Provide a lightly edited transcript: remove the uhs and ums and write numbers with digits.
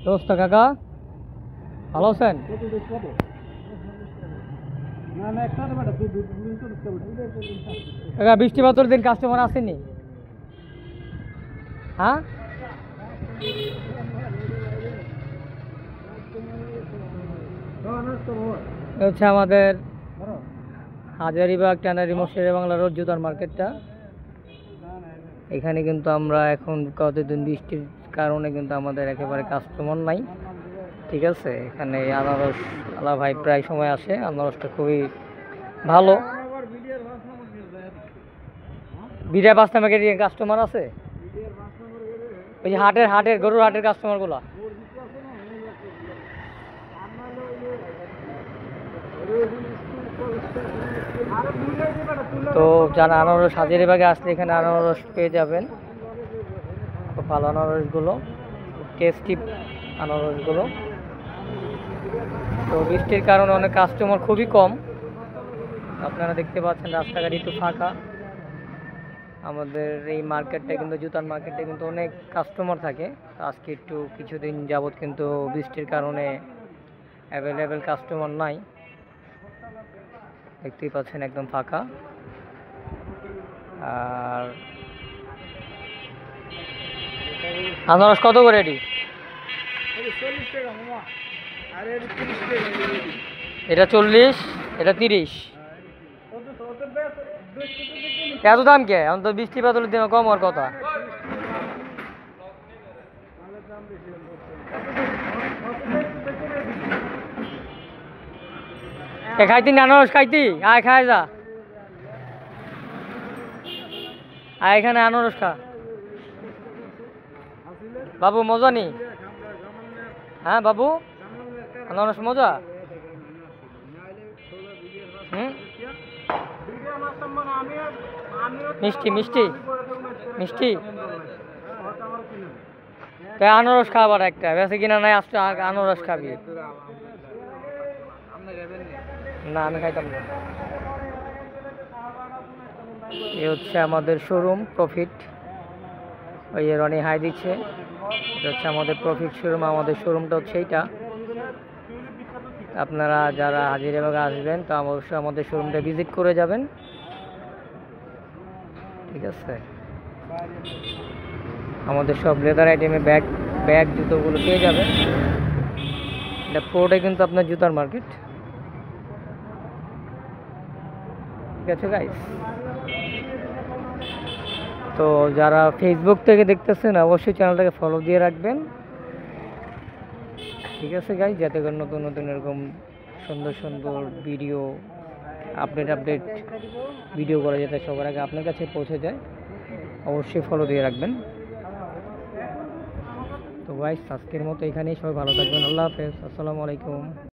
দোস্ত কাকা ভালো আছেন? কাকা বৃষ্টি বাদর দিন কাস্টমার আসেনি? হ্যাঁ হচ্ছে আমাদের হাজারীবাগ ট্যানারি মশারি বাংলা রোড জুতার মার্কেটটা। এখানে কিন্তু আমরা এখন কতদিন বৃষ্টির কারণে কিন্তু আমাদের একেবারে কাস্টমার নাই, ঠিক আছে। এখানে আনারস আলা ভাই প্রায় সময় আসে, আনারসটা খুবই ভালো। বিড়ায় 5 নাম্বার গেটে কাস্টমার আছে, ওই যে হাটের গরুর হাটের কাস্টমার গুলা। তো যারা আনারস হাজারীবাগে আসলে এখানে আনারস পেয়ে যাবেন, খুব ভালো আনারসগুলো, টেস্টি আনারসগুলো। তো বৃষ্টির কারণে অনেক কাস্টমার খুবই কম, আপনারা দেখতে পাচ্ছেন রাস্তাঘাট একটু ফাঁকা। আমাদের এই মার্কেটটা কিন্তু জুতার মার্কেটটা কিন্তু অনেক কাস্টমার থাকে। আজকে একটু কিছুদিন যাবৎ কিন্তু বৃষ্টির কারণে অ্যাভেলেবেল কাস্টমার নাই, দেখতেই পাচ্ছেন একদম ফাঁকা। আর আনারস কত করে এটি? এটা 40, এটা 30। এত দাম কে? এখন তো বৃষ্টি বাদলের দিনে কম হওয়ার কথা। খাইতি আনারস খাইতি? আয় খাই যা, আয় এখানে আনারস খা। বাবু মজা নি? হ্যাঁ বাবু, আনারস মজা? মিষ্টি মিষ্টি মিষ্টি। তাই আনারস খাবার একটা বেশি কিনা নাই, আসতে আনারস খাবি না? আমি খাইতাম না। এই হচ্ছে আমাদের শোরুম প্রফিট, ওই রনি হাই দিচ্ছে, এটা হচ্ছে আমাদের প্রফিট শোরুম। আমাদের শোরুমটা হচ্ছে এইটা। আপনারা যারা হাজারীবাগে আসবেন তো অবশ্যই আমাদের শোরুমটা ভিজিট করে যাবেন, ঠিক আছে। আমাদের সব লেদার আইটেমে ব্যাগ জুতোগুলো পেয়ে যাবেন। এটা পুরোটাই কিন্তু আপনার জুতার মার্কেট, ঠিক আছে গাইস। তো যারা ফেসবুক থেকে দেখতেছেন অবশ্যই চ্যানেলটাকে ফলো দিয়ে রাখবেন, ঠিক আছে গাইস, যাতে করে নতুন নতুন এরকম সুন্দর সুন্দর ভিডিও আপডেট ভিডিও করা যাতে সবার আগে আপনার কাছে পৌঁছে যায়। অবশ্যই ফলো দিয়ে রাখবেন। তো গাইস আজকের মতো এখানেই, সবাই ভালো থাকবেন। আল্লাহ হাফেজ, আসসালামু আলাইকুম।